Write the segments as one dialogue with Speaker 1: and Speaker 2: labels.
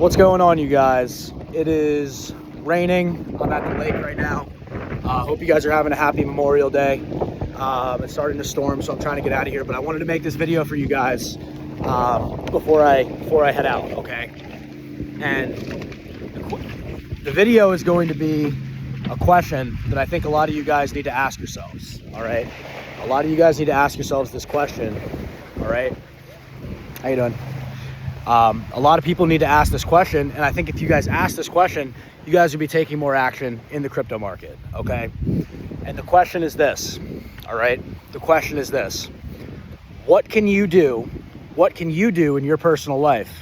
Speaker 1: What's going on, you guys? It is raining. I'm at the lake right now. Hope you guys are having a happy Memorial Day. It's starting to storm, so I'm trying to get out of here, but I wanted to make this video for you guys before I head out, okay? And the video is going to be a question that I think a lot of you guys need to ask yourselves, all right? A lot of you guys need to ask yourselves this question, all right? How you doing? A lot of people need to ask this question, and I think if you guys ask this question, you guys will be taking more action in the crypto market, okay? And the question is this, all right? The question is this: what can you do? What can you do in your personal life,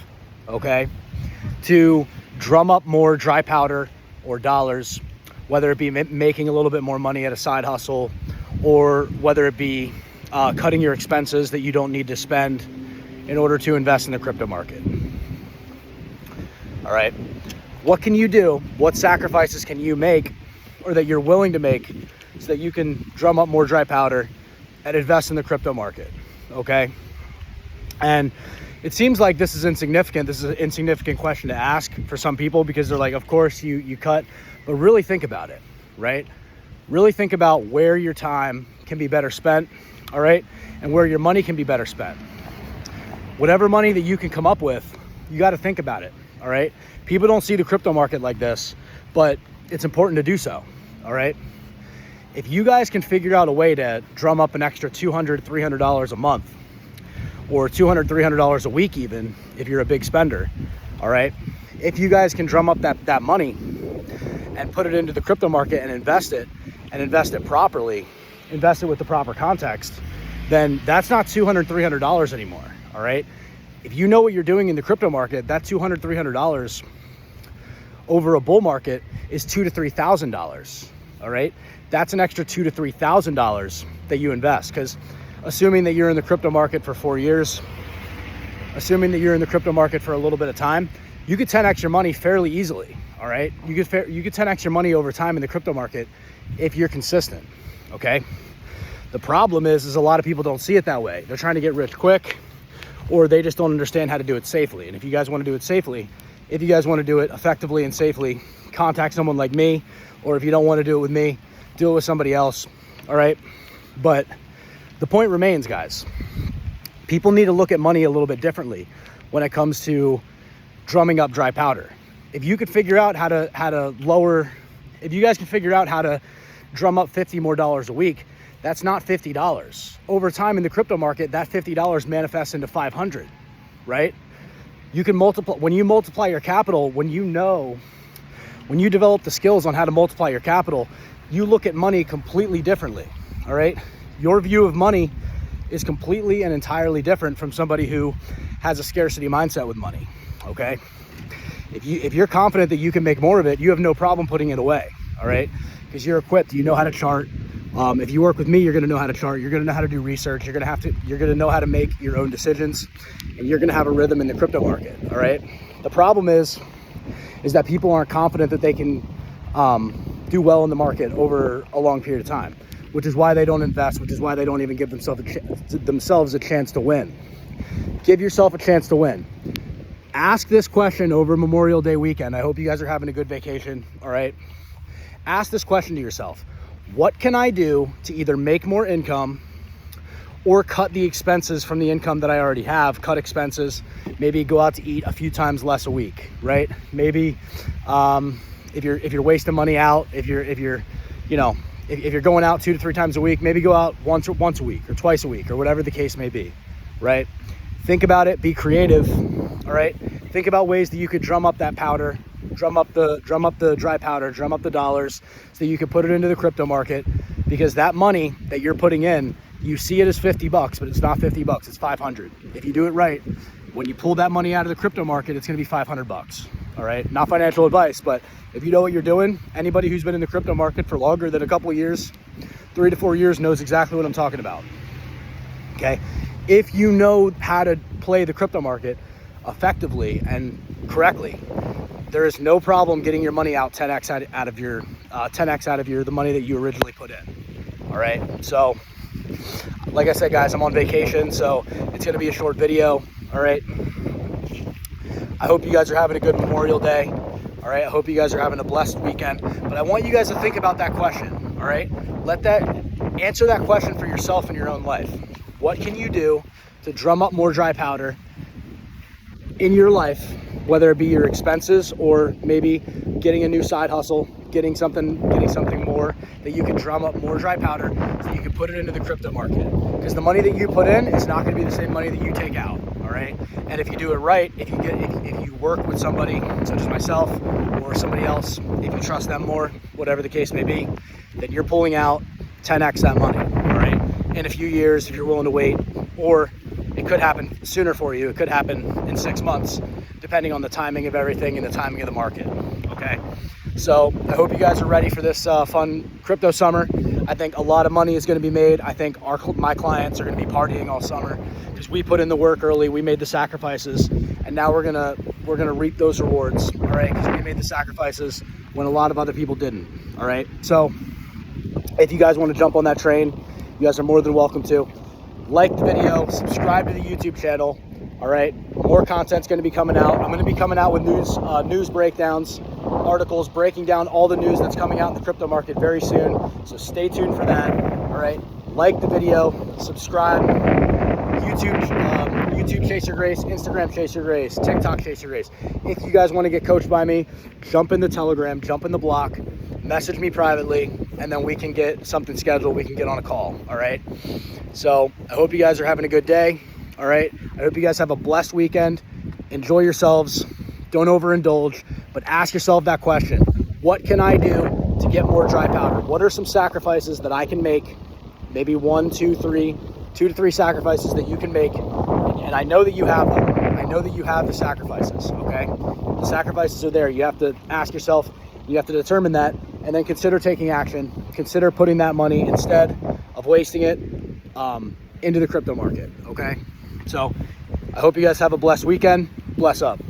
Speaker 1: okay, to drum up more dry powder or dollars, whether it be making a little bit more money at a side hustle, or whether it be cutting your expenses that you don't need to spend in order to invest in the crypto market? All right, what can you do? What sacrifices can you make, or that you're willing to make, so that you can drum up more dry powder and invest in the crypto market, okay? And it seems like this is insignificant. This is an insignificant question to ask for some people, because they're like, of course you cut, but really think about it, right? Really think about where your time can be better spent, all right? And where your money can be better spent. Whatever money that you can come up with, you got to think about it, all right? People don't see the crypto market like this, but it's important to do so, all right? If you guys can figure out a way to drum up an extra $200, $300 a month, or $200, $300 a week even, if you're a big spender, all right? If you guys can drum up that money and put it into the crypto market and invest it properly, invest it with the proper context, then that's not $200, $300 anymore. All right. If you know what you're doing in the crypto market, that $200, $300 over a bull market is $2,000 to $3,000. All right. That's an extra $2,000 to $3,000 that you invest, because assuming that you're in the crypto market for 4 years, assuming that you're in the crypto market for a little bit of time, you could 10x your money fairly easily. All right. You could 10x your money over time in the crypto market if you're consistent. Okay. The problem is a lot of people don't see it that way. They're trying to get rich quick, or they just don't understand how to do it safely. And if you guys want to do it safely, if you guys want to do it effectively and safely, contact someone like me, or if you don't want to do it with me, do it with somebody else, all right? But the point remains, guys. People need to look at money a little bit differently when it comes to drumming up dry powder. If you could figure out how to lower, if you guys can figure out how to drum up $50 more a week, that's not $50. Over time in the crypto market, that $50 manifests into $500, right? You can multiply, when you multiply your capital, when you develop the skills on how to multiply your capital, you look at money completely differently, all right? Your view of money is completely and entirely different from somebody who has a scarcity mindset with money, okay? If you're confident that you can make more of it, you have no problem putting it away, all right? Because you're equipped, you know how to chart. If you work with me, you're going to know how to chart. You're going to know how to do research. You're going to know how to make your own decisions, and you're going to have a rhythm in the crypto market. All right. The problem is that people aren't confident that they can do well in the market over a long period of time, which is why they don't invest, which is why they don't even give themselves a chance to win. Give yourself a chance to win. Ask this question over Memorial Day weekend. I hope you guys are having a good vacation. All right. Ask this question to yourself. What can I do to either make more income or cut the expenses from the income that I already have? Cut expenses, maybe go out to eat a few times less a week, right? Maybe if you're wasting money out, if you're going out 2 to 3 times a week, maybe go out once a week or twice a week, or whatever the case may be, right? Think about it, be creative, all right? Think about ways that you could drum up that powder, drum up the dry powder, drum up the dollars, so that you can put it into the crypto market, because that money that you're putting in, you see it as $50, but it's not $50, it's 500. If you do it right, when you pull that money out of the crypto market, it's going to be $500. All right. Not financial advice, but if you know what you're doing, anybody who's been in the crypto market for longer than a couple of years, 3 to 4 years, knows exactly what I'm talking about. Okay. If you know how to play the crypto market effectively and correctly, there is no problem getting your money out 10x out of your the money that you originally put in. All right. So like I said, guys, I'm on vacation, so it's going to be a short video. All right. I hope you guys are having a good Memorial Day. All right, I hope you guys are having a blessed weekend. But I want you guys to think about that question. All right, answer that question for yourself in your own life. What can you do to drum up more dry powder in your life, whether it be your expenses or maybe getting a new side hustle, getting something more that you can drum up more dry powder so you can put it into the crypto market. Because the money that you put in is not going to be the same money that you take out. All right, and if you do it right, if you work with somebody such as myself or somebody else, if you trust them more, whatever the case may be, then you're pulling out 10x that money. All right, in a few years if you're willing to wait, or it could happen sooner for you. It could happen in 6 months, depending on the timing of everything and the timing of the market. Okay, so I hope you guys are ready for this fun crypto summer. I think a lot of money is going to be made. I think my clients are going to be partying all summer because we put in the work early, we made the sacrifices, and now we're gonna reap those rewards. All right, because we made the sacrifices when a lot of other people didn't. All right, so if you guys want to jump on that train, you guys are more than welcome to. Like the video, subscribe to the YouTube channel. All right, more content's going to be coming out. I'm going to be coming out with news breakdowns, articles breaking down all the news that's coming out in the crypto market very soon. So stay tuned for that. All right, like the video, subscribe. YouTube Chase Your Grace, Instagram Chase Your Grace, TikTok Chase Your Grace. If you guys want to get coached by me, jump in the Telegram, jump in the block, message me privately, and then we can get something scheduled. We can get on a call. All right. So I hope you guys are having a good day. All right. I hope you guys have a blessed weekend. Enjoy yourselves. Don't overindulge, but ask yourself that question. What can I do to get more dry powder? What are some sacrifices that I can make? Maybe 2 to 3 sacrifices that you can make. And I know that you have them. I know that you have the sacrifices. Okay. The sacrifices are there. You have to ask yourself, you have to determine that, and then consider taking action. Consider putting that money instead of wasting it into the crypto market. Okay. So I hope you guys have a blessed weekend. Bless up.